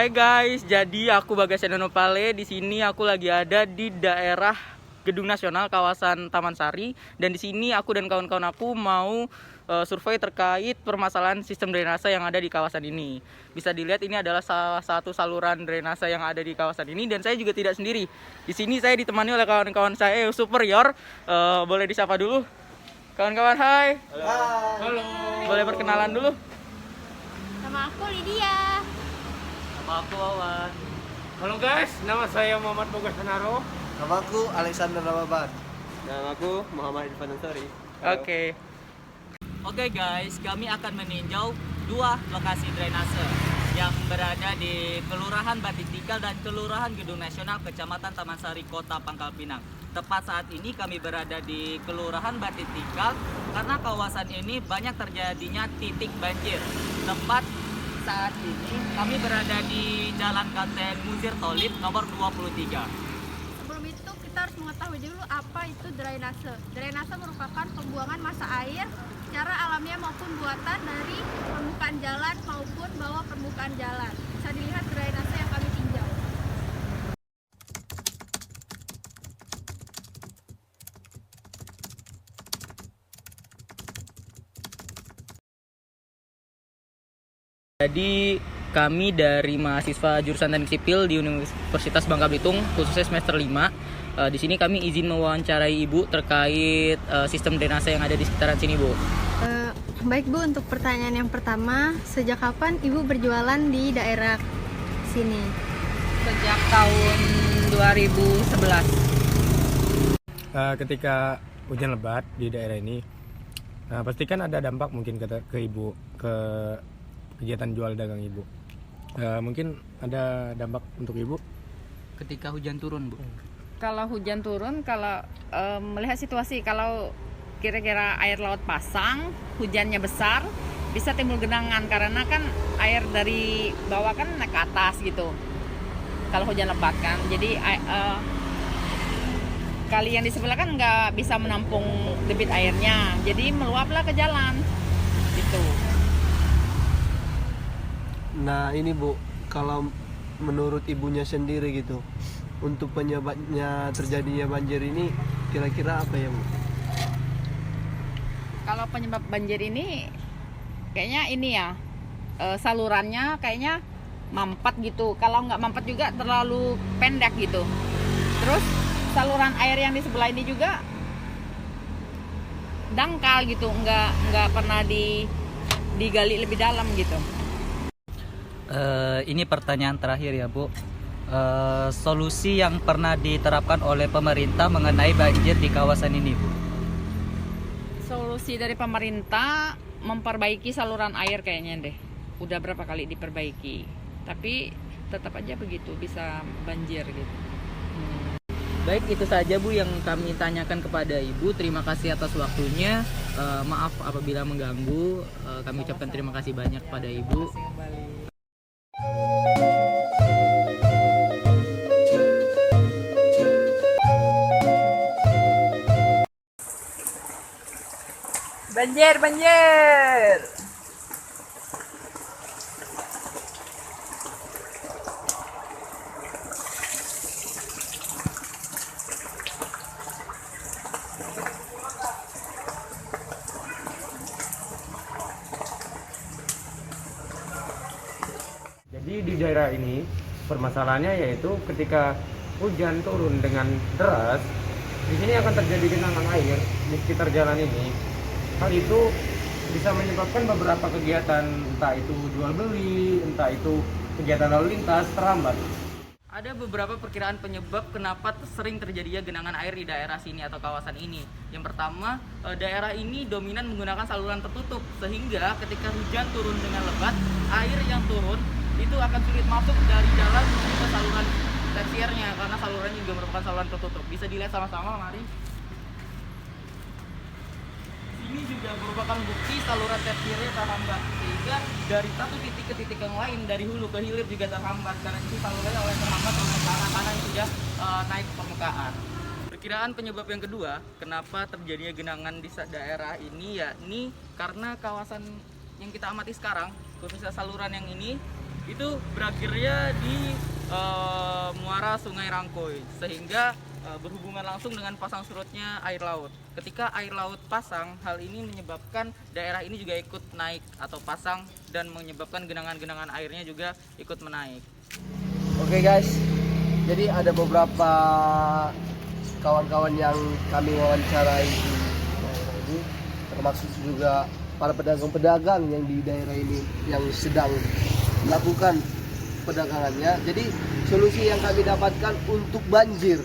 Hai guys, jadi aku Bagas Nopale. Di sini aku lagi ada di daerah Gedung Nasional kawasan Taman Sari, dan di sini aku dan kawan-kawan aku mau survei terkait permasalahan sistem drainase yang ada di kawasan ini. Bisa dilihat ini adalah salah satu saluran drainase yang ada di kawasan ini, dan saya juga tidak sendiri. Di sini saya ditemani oleh kawan-kawan saya yang superior. Boleh disapa dulu kawan-kawan. Hai. Halo. Halo. Boleh perkenalan dulu? Nama aku Lydia. Nama aku Wawan. Halo guys, nama saya Muhammad Bagas Senaro. Nama aku Alexander Rababan. Nama aku Muhammad Irfan Ansari. Oke guys, kami akan meninjau dua lokasi drainase yang berada di Kelurahan Batik Tikal dan Kelurahan Gedung Nasional, Kecamatan Taman Sari, Kota Pangkal Pinang. Tepat saat ini kami berada di Kelurahan Batik Tikal karena kawasan ini banyak terjadinya titik banjir. Tepat saat ini kami berada di Jalan Kapten Muzir Tholib nomor 23. Sebelum itu kita harus mengetahui dulu apa itu drainase. Drainase merupakan pembuangan massa air secara alamiah maupun buatan dari permukaan jalan maupun bawah permukaan jalan. Bisa dilihat drainase yang kami tinjau. Jadi kami dari mahasiswa jurusan Teknik Sipil di Universitas Bangka Belitung, khususnya semester 5. Di sini kami izin mewawancarai Ibu terkait sistem drainase yang ada di sekitaran sini, Bu. Baik Bu, untuk pertanyaan yang pertama, sejak kapan Ibu berjualan di daerah sini? Sejak tahun 2011. Ketika hujan lebat di daerah ini, pastikan ada dampak mungkin ke ibu, ke kegiatan jual dagang ibu. Mungkin ada dampak untuk ibu Ketika hujan turun, Bu. Kalau hujan turun, kalau melihat situasi, kalau kira-kira air laut pasang, hujannya besar, bisa timbul genangan karena kan air dari bawah kan naik ke atas gitu. Kalau hujan lebat kan, jadi kali yang di sebelah kan nggak bisa menampung debit airnya, jadi meluaplah ke jalan, gitu. Nah ini Bu, kalau menurut ibunya sendiri gitu, untuk penyebabnya terjadinya banjir ini kira-kira apa ya Bu? Kalau penyebab banjir ini kayaknya ini ya, salurannya kayaknya mampet gitu. Kalau nggak mampet juga terlalu pendek gitu. Terus saluran air yang di sebelah ini juga dangkal gitu, nggak pernah digali lebih dalam gitu. Ini pertanyaan terakhir ya, Bu. Solusi yang pernah diterapkan oleh pemerintah mengenai banjir di kawasan ini, Bu. Solusi dari pemerintah memperbaiki saluran air kayaknya deh. Udah berapa kali diperbaiki, tapi tetap aja begitu, bisa banjir gitu. Baik, itu saja Bu yang kami tanyakan kepada Ibu. Terima kasih atas waktunya. Maaf apabila mengganggu. Kami ucapkan terima kasih banyak kepada Ibu. Banjir, banjir. Jadi di daerah ini permasalahannya yaitu ketika hujan turun dengan deras, di sini akan terjadi genangan air di sekitar jalan ini. Hal itu bisa menyebabkan beberapa kegiatan, entah itu jual beli, entah itu kegiatan lalu lintas terhambat. Ada beberapa perkiraan penyebab kenapa sering terjadinya genangan air di daerah sini atau kawasan ini. Yang pertama, daerah ini dominan menggunakan saluran tertutup, sehingga ketika hujan turun dengan lebat, air yang turun itu akan sulit masuk dari jalan menuju ke saluran tersiernya karena salurannya juga merupakan saluran tertutup. Bisa dilihat sama-sama, mari. Ini juga merupakan bukti saluran tersiernya terhambat, sehingga dari satu titik ke titik yang lain, dari hulu ke hilir juga terhambat karena itu salurannya oleh terhambat oleh tanah-tanah yang sudah naik ke permukaan. Perkiraan penyebab yang kedua, kenapa terjadinya genangan di daerah ini, yakni karena kawasan yang kita amati sekarang, khususnya saluran yang ini, itu berakhirnya di muara Sungai Rangkoi, sehingga berhubungan langsung dengan pasang surutnya air laut. Ketika air laut pasang, hal ini menyebabkan daerah ini juga ikut naik atau pasang dan menyebabkan genangan-genangan airnya juga ikut menaik. Oke guys, jadi ada beberapa kawan-kawan yang kami wawancarai di daerah ini, termasuk juga para pedagang-pedagang yang di daerah ini yang sedang melakukan perdagangannya. Jadi solusi yang kami dapatkan untuk banjir.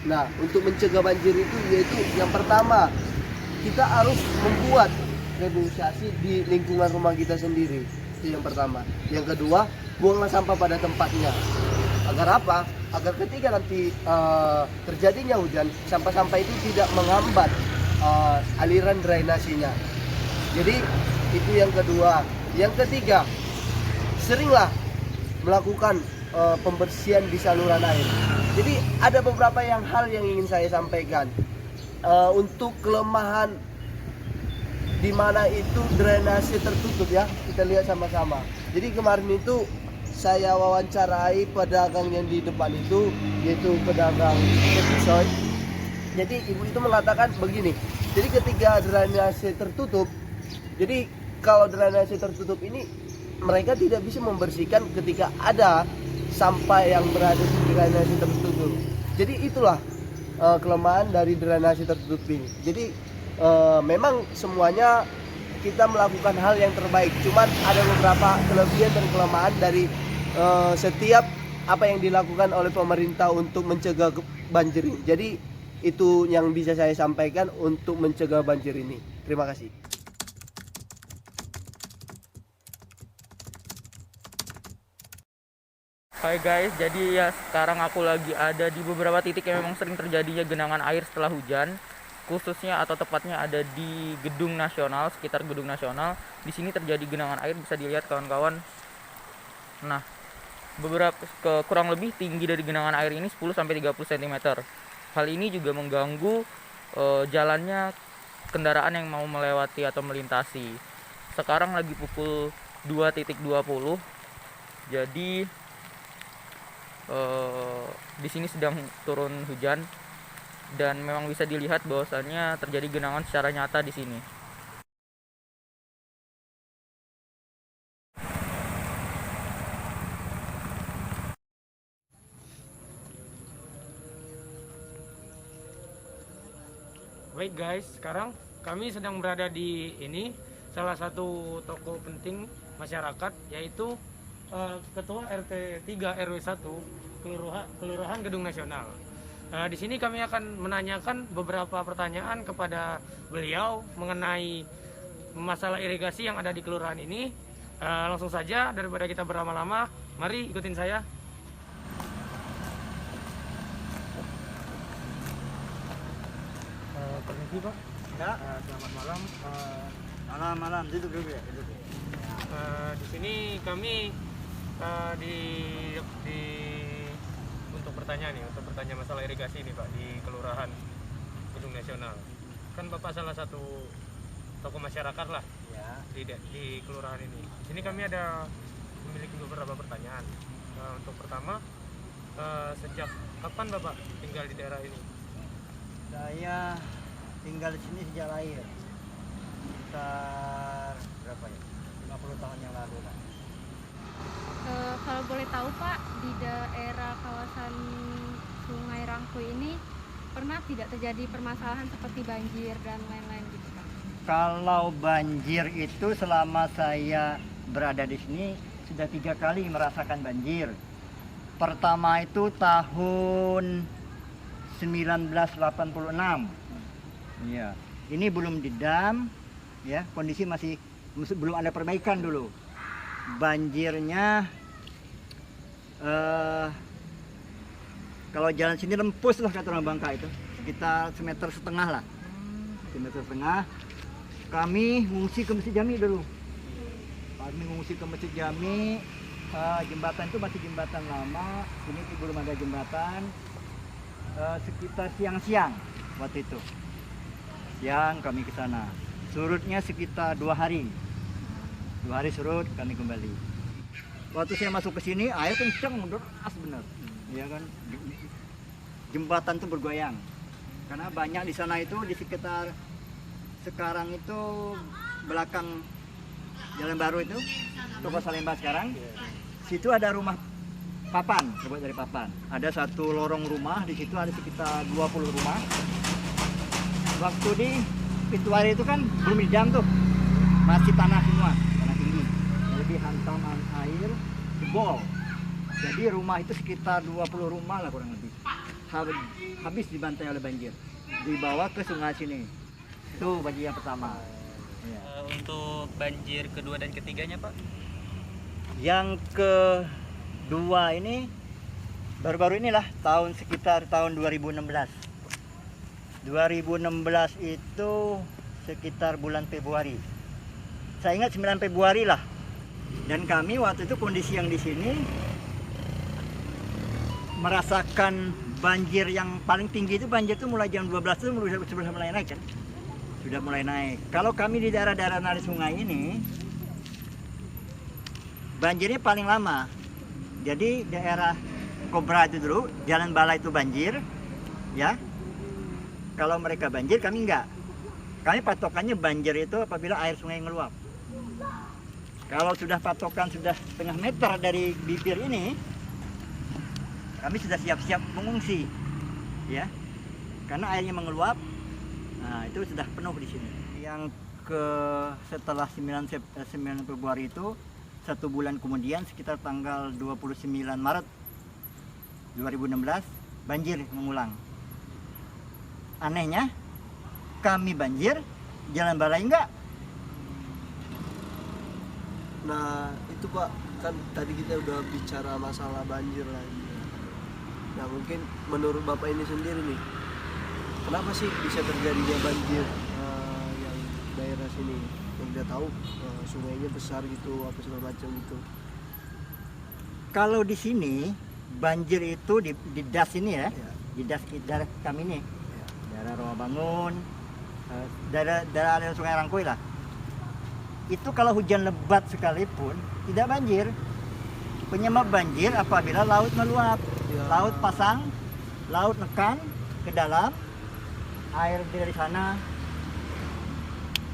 Nah, untuk mencegah banjir itu yaitu yang pertama, kita harus membuat reboisasi di lingkungan rumah kita sendiri. Itu yang pertama. Yang kedua, buanglah sampah pada tempatnya. Agar apa? Agar ketika nanti terjadinya hujan, sampah-sampah itu tidak menghambat aliran drainasinya. Jadi itu yang kedua. Yang ketiga, seringlah melakukan pembersihan di saluran air. Jadi ada beberapa hal yang ingin saya sampaikan. Untuk kelemahan di mana itu drainase tertutup ya, kita lihat sama-sama. Jadi kemarin itu saya wawancarai pedagang yang di depan itu, yaitu pedagang episoy. Jadi ibu itu mengatakan begini, jadi ketika drainase tertutup, jadi kalau drainase tertutup ini mereka tidak bisa membersihkan ketika ada sampah yang berada di drainase tertutup. Jadi itulah kelemahan dari drainase tertutup ini. Jadi memang semuanya kita melakukan hal yang terbaik. Cuman ada beberapa kelebihan dan kelemahan dari setiap apa yang dilakukan oleh pemerintah untuk mencegah banjir ini. Jadi itu yang bisa saya sampaikan untuk mencegah banjir ini. Terima kasih. Hai guys, jadi ya sekarang aku lagi ada di beberapa titik yang memang sering terjadinya genangan air setelah hujan, khususnya atau tepatnya ada di Gedung Nasional, sekitar Gedung Nasional. Di sini terjadi genangan air, bisa dilihat kawan-kawan. Nah, kurang lebih tinggi dari genangan air ini 10 sampai 30 cm. Hal ini juga mengganggu jalannya kendaraan yang mau melewati atau melintasi. Sekarang lagi pukul 2.20. Jadi di sini sedang turun hujan dan memang bisa dilihat bahwasannya terjadi genangan secara nyata di sini. Baik guys, sekarang kami sedang berada di salah satu toko penting masyarakat, yaitu Ketua RT 3 RW 1 Kelurahan Gedung Nasional. Di sini kami akan menanyakan beberapa pertanyaan kepada beliau mengenai masalah irigasi yang ada di kelurahan ini. Langsung saja, daripada kita berlama-lama, mari ikutin saya. Permisi Pak. Ya. Selamat malam. Malam-malam duduk dulu ya. Di sini kami untuk bertanya masalah irigasi nih Pak di Kelurahan Gedung Nasional. Kan Bapak salah satu tokoh masyarakat lah Ya. di kelurahan ini. Di sini kami memiliki beberapa pertanyaan. Untuk pertama, sejak kapan Bapak tinggal di daerah ini? Saya tinggal di sini sejak lahir. Sekitar berapa ya? 50 tahun yang lalu lah. Kalau boleh tahu Pak, di daerah kawasan Sungai Rangkoi ini pernah tidak terjadi permasalahan seperti banjir dan lain-lain gitu Pak? Kalau banjir itu selama saya berada di sini sudah 3 kali merasakan banjir. Pertama itu tahun 1986. Iya. Ini belum didam, ya. Kondisi masih belum ada perbaikan dulu. Banjirnya kalau jalan sini lempus lah kata orang Bangka itu, sekitar 1,5 meter lah, 1,5 meter. Kami mengungsi ke Masjid Jami dulu. Kami mengungsi ke Masjid Jami. Jembatan itu masih jembatan lama, sini belum ada jembatan. Sekitar siang-siang waktu itu. Siang kami ke sana. Surutnya sekitar 2 hari. 2 hari surut, kami kembali. waktu saya masuk ke sini air kencang deras benar, ya kan. Jembatan tuh bergoyang karena banyak di sana itu di sekitar sekarang itu belakang Jalan Baru itu toko Salemba sekarang, situ ada rumah papan, terbuat dari papan. Ada satu lorong rumah, di situ ada sekitar 20 rumah. Waktu di pintu air itu kan belum didam tuh, masih tanah semua, tanah tinggi. Jadi hantaman air jebol. Jadi rumah itu sekitar 20 rumah lah kurang lebih. Habis dibantai oleh banjir. Dibawa ke sungai sini. Itu banjir yang pertama. Ya. Untuk banjir kedua dan ketiganya, Pak? Yang kedua ini baru-baru inilah sekitar tahun 2016. 2016 itu sekitar bulan Februari. Saya ingat 9 Februari lah. Dan kami waktu itu kondisi yang di sini merasakan banjir yang paling tinggi itu banjir itu mulai jam 12 itu sudah mulai naik kan. Sudah mulai naik. Kalau kami di daerah-daerah nari sungai ini banjirnya paling lama. Jadi daerah Kobra itu dulu, Jalan Bala itu banjir, ya. Kalau mereka banjir, kami enggak. Kami patokannya banjir itu apabila air sungai ngeluap. Kalau sudah patokan sudah setengah meter dari bibir ini, kami sudah siap-siap mengungsi, ya. Karena airnya mengeluap, nah itu sudah penuh di sini. Yang setelah 9 Februari itu, 1 bulan kemudian sekitar tanggal 29 Maret 2016 banjir mengulang. Anehnya kami banjir, Jalan Balai enggak. Nah itu Pak, kan tadi kita udah bicara masalah banjir lagi. Nah mungkin menurut Bapak ini sendiri nih, kenapa sih bisa terjadinya banjir yang daerah sini? Yang kita tahu sungainya besar gitu, apa segala macam gitu. Kalau di sini banjir itu di das ini ya, di das daerah kami ini, daerah Rawabangun, daerah aliran Sungai Rangkoi lah. Itu kalau hujan lebat sekalipun tidak banjir. Penyebab banjir apabila laut meluap, laut pasang, laut nekan ke dalam, air dari sana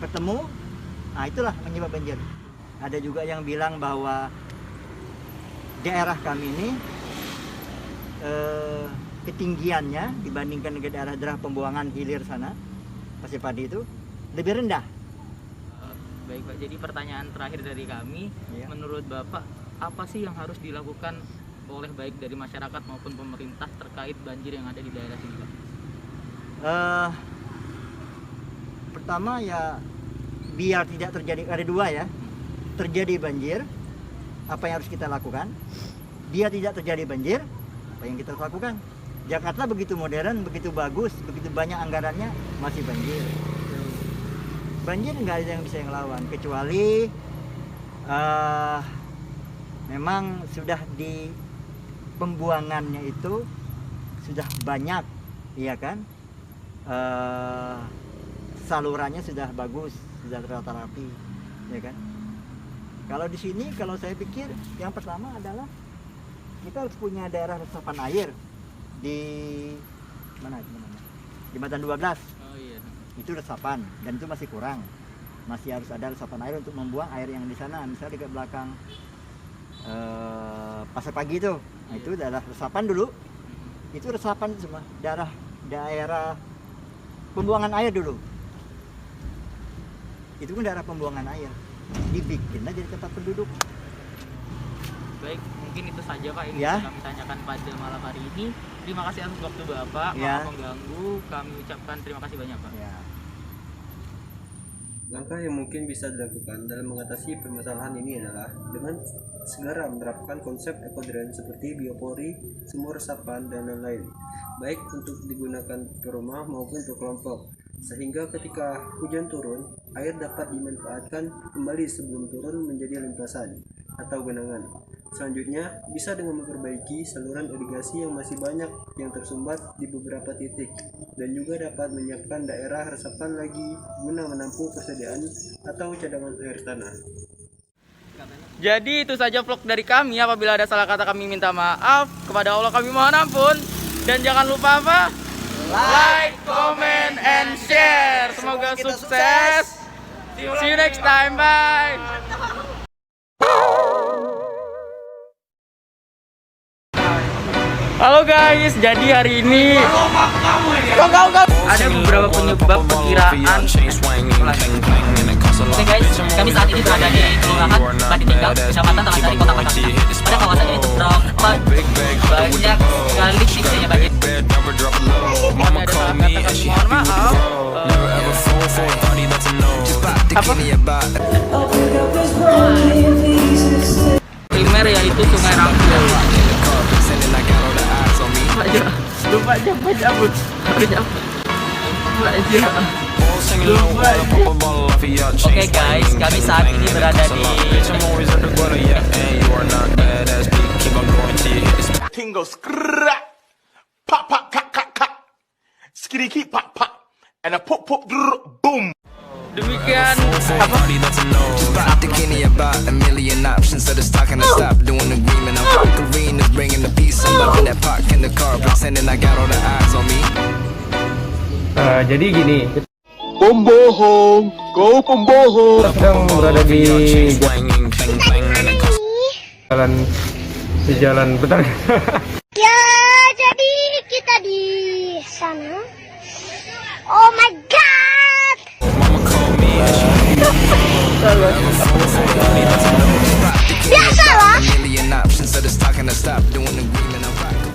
ketemu, nah itulah penyebab banjir. Ada juga yang bilang bahwa daerah kami ini ketinggiannya dibandingkan dengan daerah pembuangan hilir sana, pasir padi itu lebih rendah. Baik Pak, jadi pertanyaan terakhir dari kami, Iya. menurut Bapak apa sih yang harus dilakukan oleh baik dari masyarakat maupun pemerintah terkait banjir yang ada di daerah sini, Pak? Pertama ya biar tidak terjadi, ada dua ya, terjadi banjir, apa yang harus kita lakukan? Biar tidak terjadi banjir, apa yang kita harus lakukan? Jakarta begitu modern, begitu bagus, begitu banyak anggarannya, masih banjir. Banjir nggak ada yang bisa ngelawan, kecuali memang sudah di pembuangannya itu sudah banyak, iya kan? Salurannya sudah bagus, sudah tertata rapi, ya kan? Kalau di sini, kalau saya pikir yang pertama adalah kita harus punya daerah resapan air di mana? Jembatan 12. Oh iya. Itu resapan dan itu masih kurang. Masih harus ada resapan air untuk membuang air yang di sana, misalnya di belakang Pasar Pagi itu. Nah, itu adalah resapan dulu. Itu resapan semua daerah pembuangan air dulu. Itu kan daerah pembuangan air. Dibikin aja di tempat penduduk. Baik, mungkin itu saja Pak yang Ya. bisa kami tanyakan pada malam hari ini. Terima kasih atas waktu Bapak, Ya. maaf mengganggu. Kami ucapkan terima kasih banyak Pak. Ya. Langkah yang mungkin bisa dilakukan dalam mengatasi permasalahan ini adalah dengan segera menerapkan konsep ekodrain seperti biopori, sumur resapan, dan lain-lain, baik untuk digunakan per rumah maupun per kelompok, sehingga ketika hujan turun, air dapat dimanfaatkan kembali sebelum turun menjadi limpasan atau genangan. Selanjutnya, bisa dengan memperbaiki saluran irigasi yang masih banyak yang tersumbat di beberapa titik, dan juga dapat menyiapkan daerah resapan lagi guna menampung persediaan atau cadangan air tanah. Katanya Jadi itu saja vlog dari kami. Apabila ada salah kata kami minta maaf. Kepada Allah kami mohon ampun. Dan jangan lupa apa? Like, comment, and share. Semoga sukses. See you next time. Bye. Halo guys, jadi hari ini ada beberapa penyebab perkiraan. Oke guys, kami saat ini berada di Kelurahan Bati Tinggal, Kecamatan Taman Sari, Kota Makassar. Pada kawasan ini terdapat banyak sekali titiknya banjir. Kami ada salah kata kami mohon maaf. Apa? Primer yaitu Sungai Rampung. Lupa aja. Oke guys, kami saat ini berada di Tingo skrak, pop pop kak kak kak, skiriki pop pop, and a pop pop boom. Demikian apa? Thinking about a million options, so just talking to stop doing agreement. I'm conquering is bringing the peace. I'm loving that park in the car, pretending I got all the eyes on me. Jadi gini, Pembohong, kau pembohong. kita sedang berada di jalan bentar. Ya, jadi kita di sana